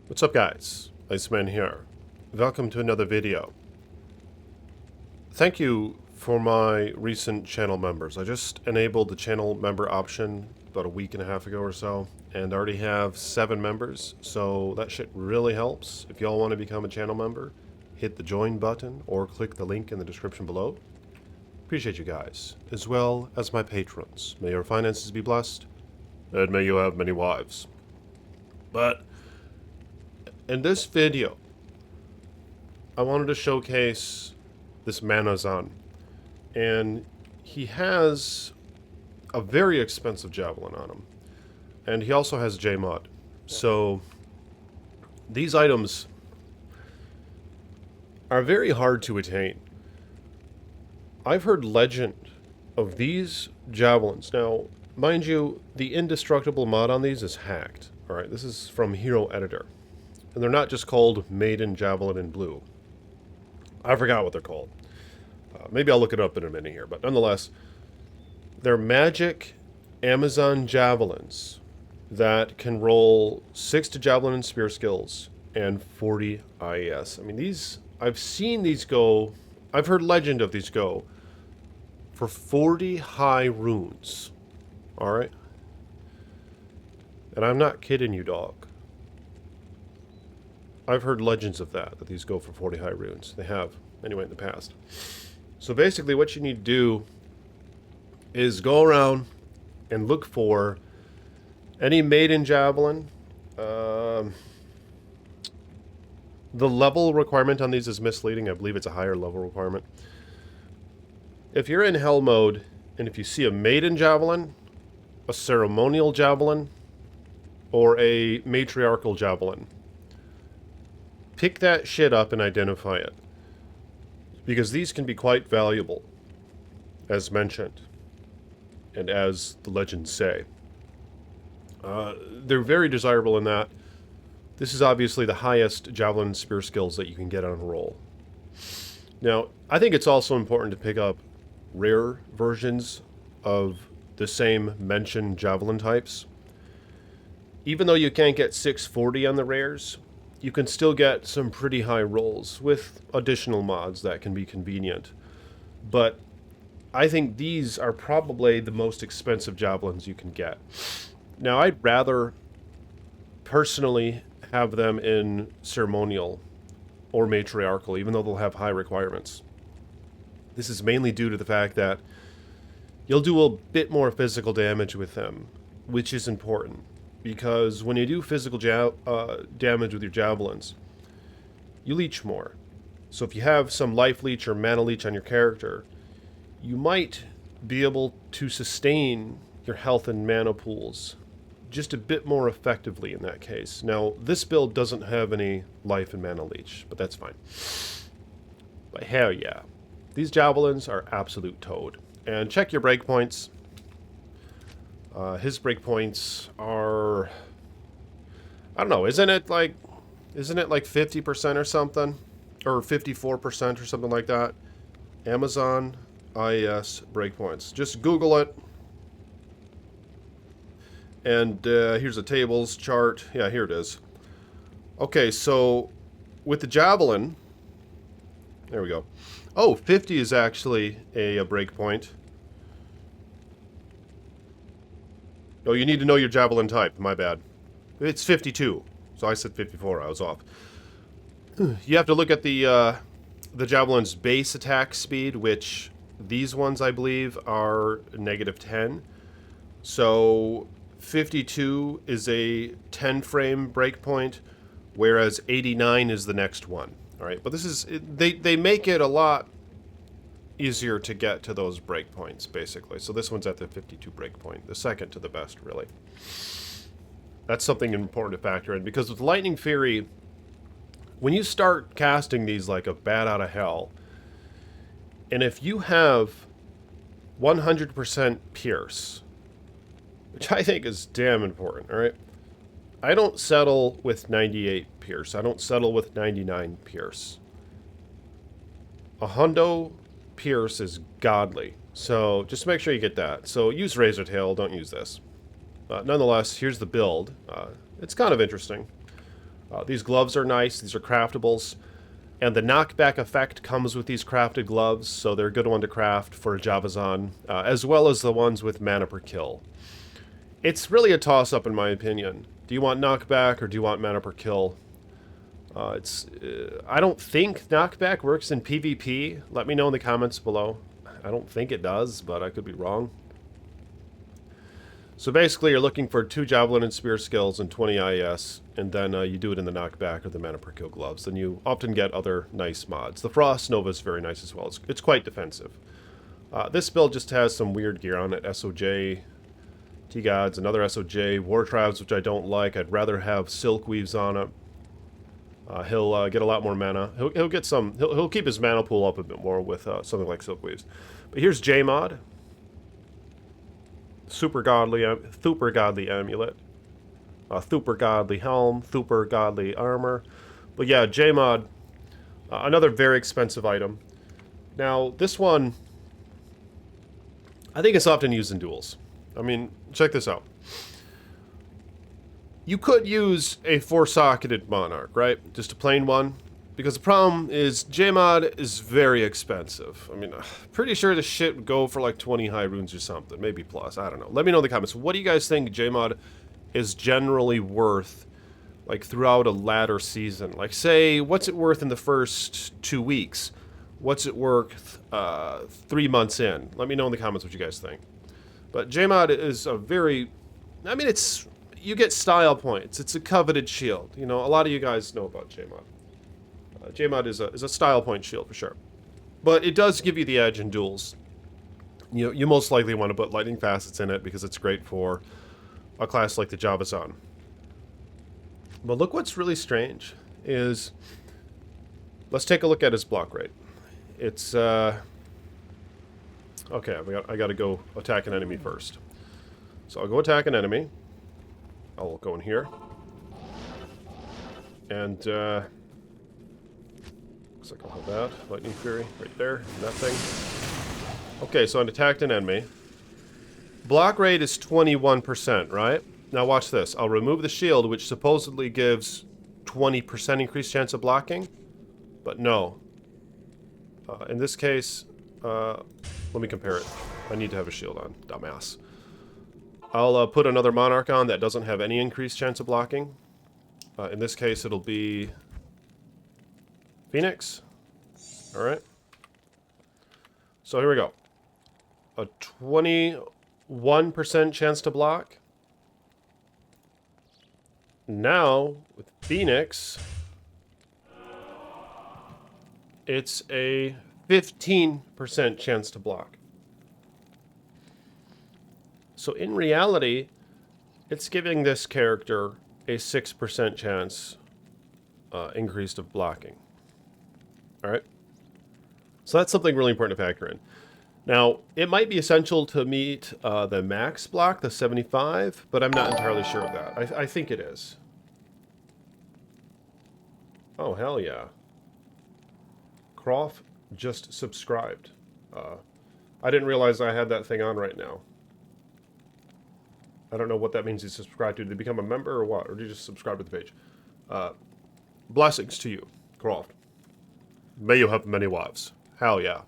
What's up guys, Iceman here. Welcome to another video. Thank you for my recent channel members. I just enabled the channel member option about a week and a half ago or so, and I already have 7 members, so that shit really helps. If y'all want to become a channel member, hit the join button or click the link in the description below. Appreciate you guys, as well as my patrons. May your finances be blessed, and may you have many wives. But in this video, I wanted to showcase this Manazan, and he has a very expensive javelin on him, and he also has J-Mod. So these items are very hard to attain. I've heard legend of these javelins. Now, mind you, the indestructible mod on these is hacked. Alright, this is from Hero Editor. And they're not just called Maiden Javelin in Blue. I forgot what they're called. Maybe I'll look it up in a minute here, but nonetheless, they're magic Amazon javelins that can roll 6 to javelin and spear skills and 40 IES. I mean, these, I've seen these go, I've heard legend of these go for 40 high runes. Alright? And I'm not kidding you, dog. I've heard legends of that these go for 40 high runes. They have, anyway, in the past. So basically what you need to do is go around and look for any maiden javelin. The level requirement on these is misleading. I believe it's a higher level requirement. If you're in hell mode, and if you see a maiden javelin, a ceremonial javelin, or a matriarchal javelin, pick that shit up and identify it. Because these can be quite valuable, as mentioned, and as the legends say. They're very desirable in that this is obviously the highest javelin and spear skills that you can get on a roll. Now, I think it's also important to pick up rare versions of the same mentioned javelin types. Even though you can't get 640 on the rares, you can still get some pretty high rolls with additional mods that can be convenient. But I think these are probably the most expensive javelins you can get. Now, I'd rather personally have them in ceremonial or matriarchal, even though they'll have high requirements. This is mainly due to the fact that you'll do a bit more physical damage with them, which is important. Because when you do physical damage with your javelins, you leech more. So if you have some life leech or mana leech on your character, you might be able to sustain your health and mana pools just a bit more effectively in that case. Now, this build doesn't have any life and mana leech, but that's fine. But hell yeah. These javelins are absolute toad. And check your breakpoints. His breakpoints are, I don't know, isn't it like 50% or something? Or 54% or something like that? Amazon IES breakpoints. Just Google it. And here's a tables chart. Yeah, here it is. Okay, so with the javelin, there we go. Oh, 50 is actually a breakpoint. Oh, you need to know your javelin type. My bad. It's 52. So I said 54. I was off. You have to look at the javelin's base attack speed, which these ones, I believe, are -10. So 52 is a 10-frame breakpoint, whereas 89 is the next one. All right, but this is they make it a lot easier to get to those breakpoints, basically. So this one's at the 52 breakpoint, the second to the best, really. That's something important to factor in, because with Lightning Fury, when you start casting these like a bat out of hell, and if you have 100% Pierce, which I think is damn important, all right? I don't settle with 98 Pierce. I don't settle with 99 Pierce. A hundo Pierce is godly. So just make sure you get that. So use Razor Tail, don't use this. Nonetheless, here's the build. It's kind of interesting. These gloves are nice. These are craftables. And the knockback effect comes with these crafted gloves, so they're a good one to craft for Javazan, as well as the ones with mana per kill. It's really a toss-up in my opinion. Do you want knockback or do you want mana per kill? I don't think knockback works in PvP. Let me know in the comments below. I don't think it does, but I could be wrong. So basically, you're looking for 2 Javelin and Spear skills and 20 IS, and then you do it in the knockback or the mana per kill gloves. Then you often get other nice mods. The Frost Nova is very nice as well. It's quite defensive. This build just has some weird gear on it. SOJ, T-Gods, another SOJ, War Tribes, which I don't like. I'd rather have Silk Weaves on it. He'll get a lot more mana. He'll get some. He'll keep his mana pool up a bit more with something like Silk Weaves. But here's J-Mod. Super godly amulet, super godly helm, super godly armor. But yeah, J-Mod, another very expensive item. Now this one, I think it's often used in duels. I mean, check this out. You could use a 4-socketed Monarch, right? Just a plain one. Because the problem is, J-Mod is very expensive. I mean, pretty sure this shit would go for like 20 high runes or something. Maybe plus, I don't know. Let me know in the comments. What do you guys think J-Mod is generally worth, like, throughout a ladder season? Like, say, what's it worth in the first 2 weeks? What's it worth 3 months in? Let me know in the comments what you guys think. But J-Mod is a very... I mean, it's... You get style points. It's a coveted shield. You know, a lot of you guys know about J-Mod. J-Mod is a style point shield for sure. But it does give you the edge in duels. You most likely want to put lightning facets in it because it's great for a class like the Javazan. But look what's really strange is... Let's take a look at his block rate. It's... Okay, I gotta go attack an enemy first. So I'll go attack an enemy. I'll go in here. And, looks like I'll have that. Lightning Fury right there. That thing. Okay, so I attacked an enemy. Block rate is 21%, right? Now watch this. I'll remove the shield, which supposedly gives 20% increased chance of blocking. But no. In this case, let me compare it. I need to have a shield on. Dumbass. I'll put another Monarch on that doesn't have any increased chance of blocking. In this case, it'll be... Phoenix. Alright. So here we go. A 21% chance to block. Now, with Phoenix, it's a 15% chance to block. So in reality, it's giving this character a 6% chance increased of blocking. Alright? So that's something really important to factor in. Now, it might be essential to meet the max block, the 75, but I'm not entirely sure of that. I think it is. Oh, hell yeah. Croft just subscribed. I didn't realize I had that thing on right now. I don't know what that means he's subscribed to. Did he become a member or what? Or did he just subscribe to the page? Blessings to you, Croft. May you have many wives. Hell yeah.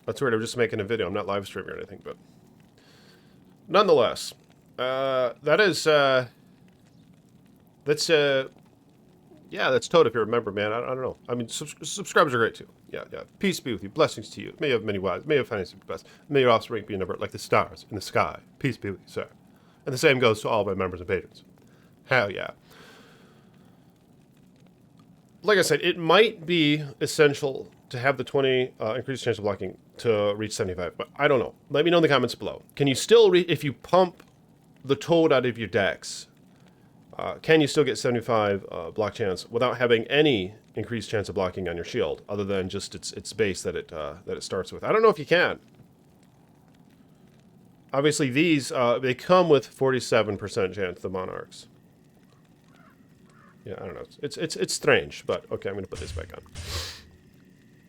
That's weird. I'm just making a video. I'm not live streaming or anything, but... Nonetheless, that is, that's, yeah, that's Toad if you're a member, man. I don't know. I mean, subscribers are great, too. Yeah. Peace be with you. Blessings to you. May you have many wives. May you have finances be blessed. May your offspring be a number like the stars in the sky. Peace be with you, sir. And the same goes to all my members and patrons. Hell yeah. Like I said, it might be essential to have the 20 increased chance of blocking to reach 75, but I don't know. Let me know in the comments below. Can you still, if you pump the Toad out of your decks, can you still get 75 block chance without having any increased chance of blocking on your shield, other than just its base that it starts with? I don't know if you can. Obviously, these they come with 47% chance. The Monarchs. Yeah, I don't know. It's strange, but okay, I'm gonna put this back on.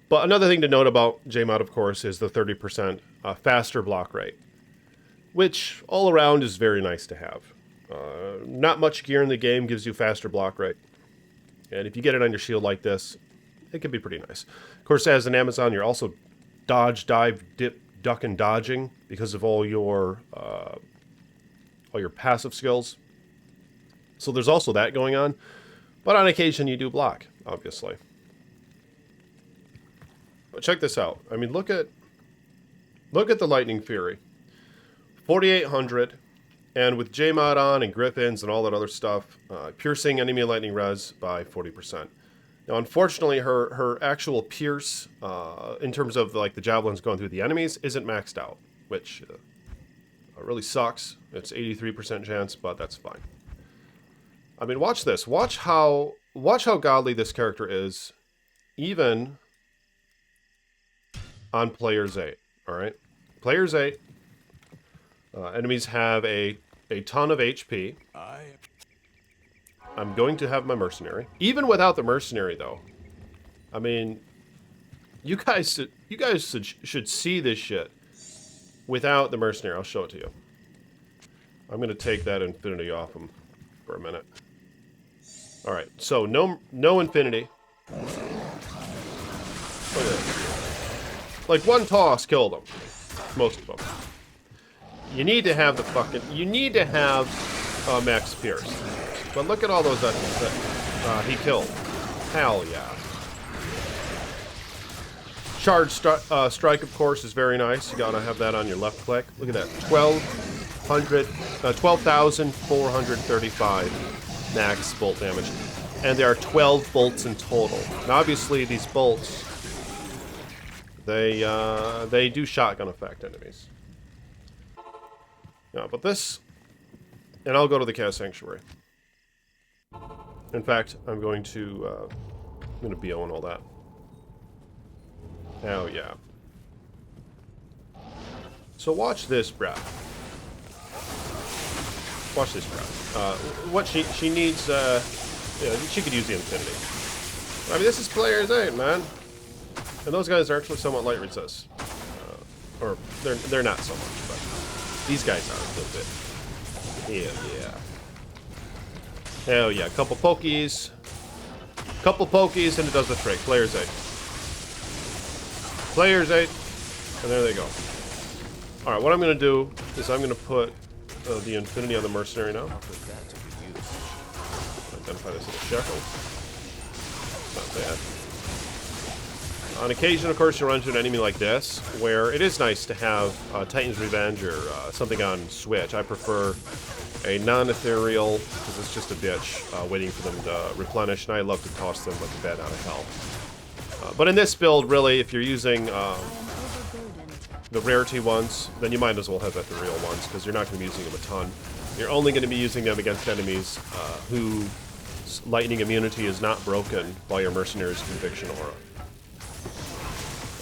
But another thing to note about J-Mod, of course, is the 30% faster block rate, which all around is very nice to have. Not much gear in the game gives you faster block rate. And if you get it on your shield like this, it can be pretty nice. Of course, as an Amazon, you're also dodge, dive, dip, duck, and dodging because of all your passive skills. So there's also that going on. But on occasion, you do block, obviously. But check this out. I mean, look at the Lightning Fury. 4,800, and with J-Mod on and Griffins and all that other stuff, piercing enemy lightning res by 40%. Now, unfortunately, her actual pierce, in terms of like the javelins going through the enemies, isn't maxed out, which really sucks. It's 83% chance, but that's fine. I mean, watch this. Watch how godly this character is, even on Player's 8. All right, Player's 8. Enemies have a ton of HP. I'm going to have my mercenary. Even without the mercenary, though. I mean, you guys should see this shit without the mercenary. I'll show it to you. I'm going to take that infinity off him for a minute. All right, so no infinity. Look at this. Like one toss killed them. Most of them. You need to have max pierce. But look at all those that he killed. Hell yeah. Charge strike, of course, is very nice. You gotta have that on your left click. Look at that. 12,435 max bolt damage. And there are 12 bolts in total. Now, obviously, these bolts, they do shotgun effect enemies. No, but this, and I'll go to the Chaos Sanctuary. In fact, I'm going to BO and all that. Oh yeah. So watch this, bruh. Watch this, bruh. What she needs, yeah, she could use the infinity. I mean, this is Player's 8, man. And those guys are actually somewhat light resist. Or they're not so much, but these guys are a little bit. Yeah, yeah. Hell yeah, couple pokies, and it does the trick. Player's 8. Player's 8, and there they go. Alright, what I'm going to do is I'm going to put the infinity on the mercenary now. Identify this as a shekel. Not bad. On occasion, of course, you run into an enemy like this, where it is nice to have Titan's Revenge or something on Switch. I prefer a non-ethereal, because it's just a bitch waiting for them to replenish, and I love to toss them like a bat out of hell. But in this build, really, if you're using the rarity ones, then you might as well have ethereal ones, because you're not going to be using them a ton. You're only going to be using them against enemies whose lightning immunity is not broken by your mercenary's conviction aura.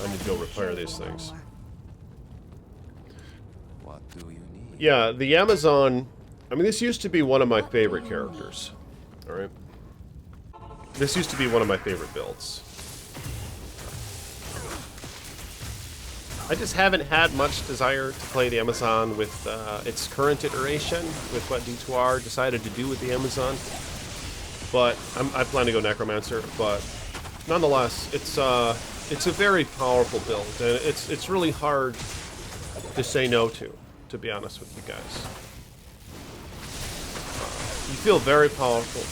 I need to go repair these things. What do you need? Yeah, the Amazon, I mean, this used to be one of my favorite characters. Alright? This used to be one of my favorite builds. I just haven't had much desire to play the Amazon with its current iteration, with what D2R decided to do with the Amazon. But I plan to go Necromancer, but nonetheless, it's a very powerful build, and it's really hard to say no to be honest with you guys. You feel very powerful.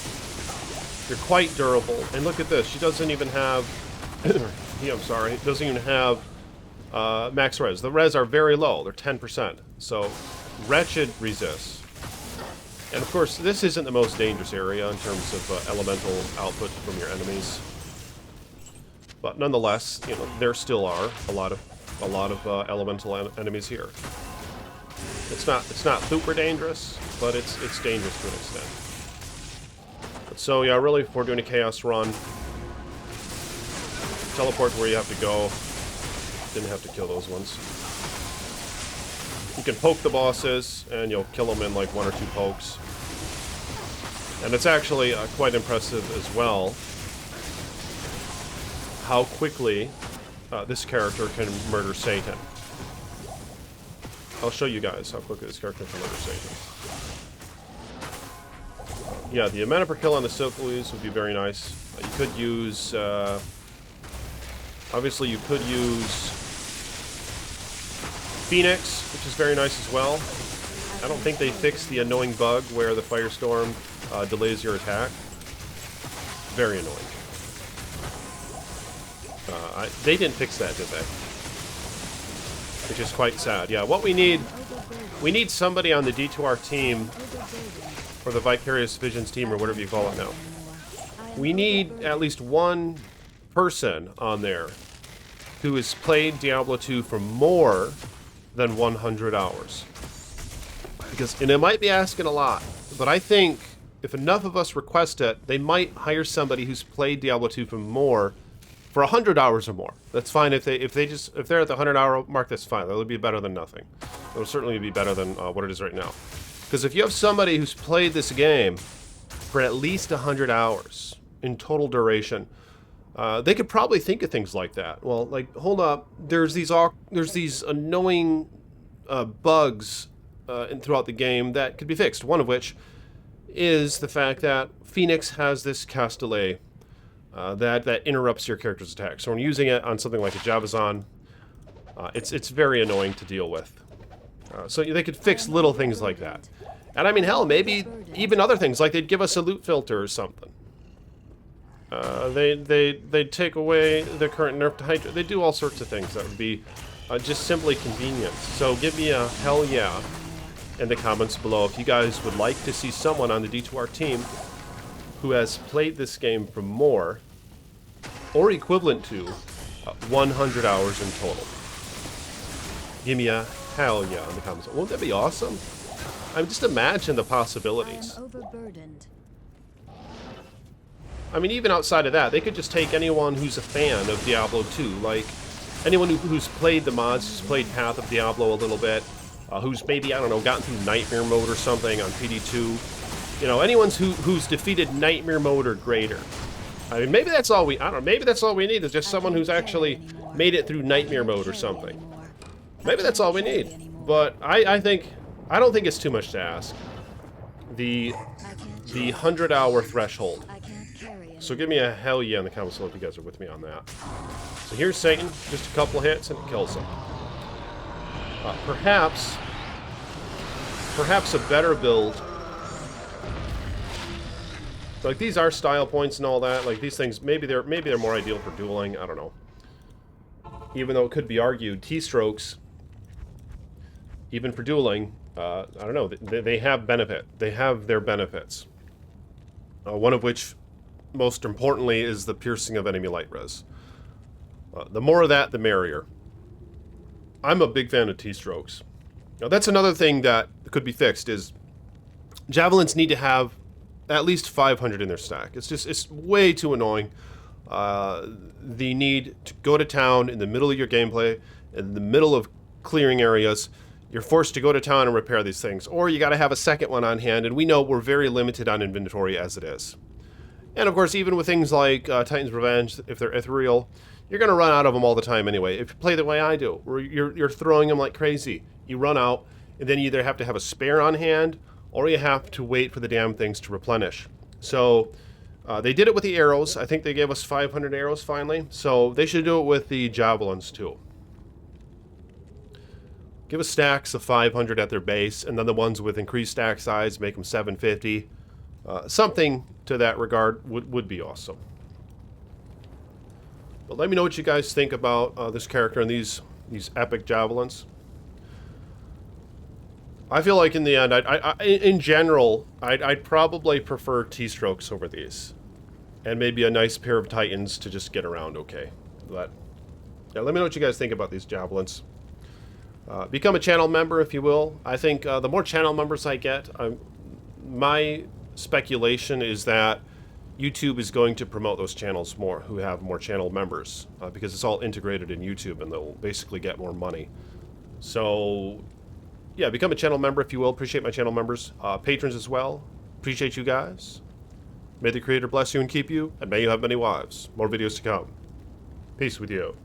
You're quite durable, and look at this. She doesn't even have. Doesn't even have max res. The res are very low. They're 10%. So wretched resists. And of course, this isn't the most dangerous area in terms of elemental output from your enemies. But nonetheless, you know, there still are a lot of elemental enemies here. It's not super dangerous, but it's dangerous to an extent. But so yeah, really, if we're doing a chaos run, teleport to where you have to go. Didn't have to kill those ones. You can poke the bosses, and you'll kill them in like 1 or 2 pokes. And it's actually quite impressive as well how quickly this character can murder Satan. I'll show you guys how quickly this character can murder Satan. Yeah, the mana per kill on the Silkwoos would be very nice. You could use... obviously, you could use Phoenix, which is very nice as well. I don't think they fixed the annoying bug where the Firestorm delays your attack. Very annoying. They didn't fix that, did they? Which is quite sad. Yeah, what we need somebody on the D2R team, or the Vicarious Visions team, or whatever you call it now. We need at least one person on there who has played Diablo 2 for more than 100 hours. And it might be asking a lot, but I think if enough of us request it, they might hire somebody who's played Diablo 2 for 100 hours or more. That's fine. If they're at the 100-hour mark, that's fine. That would be better than nothing. It will certainly be better than what it is right now. Because if you have somebody who's played this game for at least 100 hours in total duration, they could probably think of things like that. Well, like, hold up, there's these annoying bugs throughout the game that could be fixed. One of which is the fact that Phoenix has this cast delay that interrupts your character's attack. So when using it on something like a Javazon, it's very annoying to deal with. So they could fix little things like that. And I mean, hell, maybe even other things, like they'd give us a loot filter or something. They'd take away the current nerf to Hydra. They do all sorts of things that would be just simply convenient. So give me a hell yeah in the comments below if you guys would like to see someone on the D2R team who has played this game for more or equivalent to 100 hours in total. Give me a hell yeah in the comments. Won't that be awesome? I mean, just imagine the possibilities. I mean, even outside of that, they could just take anyone who's a fan of Diablo 2, like anyone who's played the mods, who's played Path of Diablo a little bit, who's maybe, I don't know, gotten through Nightmare Mode or something on PD2. You know, anyone who's defeated Nightmare Mode or greater. I mean, maybe that's all I don't know, maybe that's all we need is just someone who's actually made it through Nightmare Mode or something. Maybe that's all we need. But I don't think it's too much to ask. The 100-hour threshold. So give me a hell yeah in the comments below if you guys are with me on that. So here's Satan, just a couple hits and it kills him. Perhaps a better build. Like, these are style points and all that. Like, these things, maybe they're more ideal for dueling. I don't know. Even though it could be argued, T-strokes, even for dueling, I don't know. They have benefit. They have their benefits. One of which, most importantly, is the piercing of enemy light res. The more of that, the merrier. I'm a big fan of T-strokes. Now, that's another thing that could be fixed, is Javelins need to have at least 500 in their stack. It's way too annoying. The need to go to town in the middle of your gameplay, in the middle of clearing areas. You're forced to go to town and repair these things. Or you got to have a second one on hand, and we know we're very limited on inventory as it is. And of course, even with things like Titan's Revenge, if they're ethereal, you're going to run out of them all the time anyway. If you play the way I do, where you're throwing them like crazy, you run out, and then you either have to have a spare on hand, or you have to wait for the damn things to replenish. So they did it with the arrows. I think they gave us 500 arrows finally. So they should do it with the javelins too. Give us stacks of 500 at their base, and then the ones with increased stack size, make them 750. Something to that regard would be awesome. But let me know what you guys think about this character and these epic javelins. I feel like in the end, in general, I'd probably prefer T-strokes over these, and maybe a nice pair of Titans to just get around okay. But yeah, let me know what you guys think about these javelins. Become a channel member if you will. I think the more channel members I get, my speculation is that YouTube is going to promote those channels more who have more channel members because it's all integrated in YouTube and they'll basically get more money. So yeah, become a channel member if you will. Appreciate my channel members. Patrons as well. Appreciate you guys. May the Creator bless you and keep you, and may you have many wives. More videos to come. Peace with you.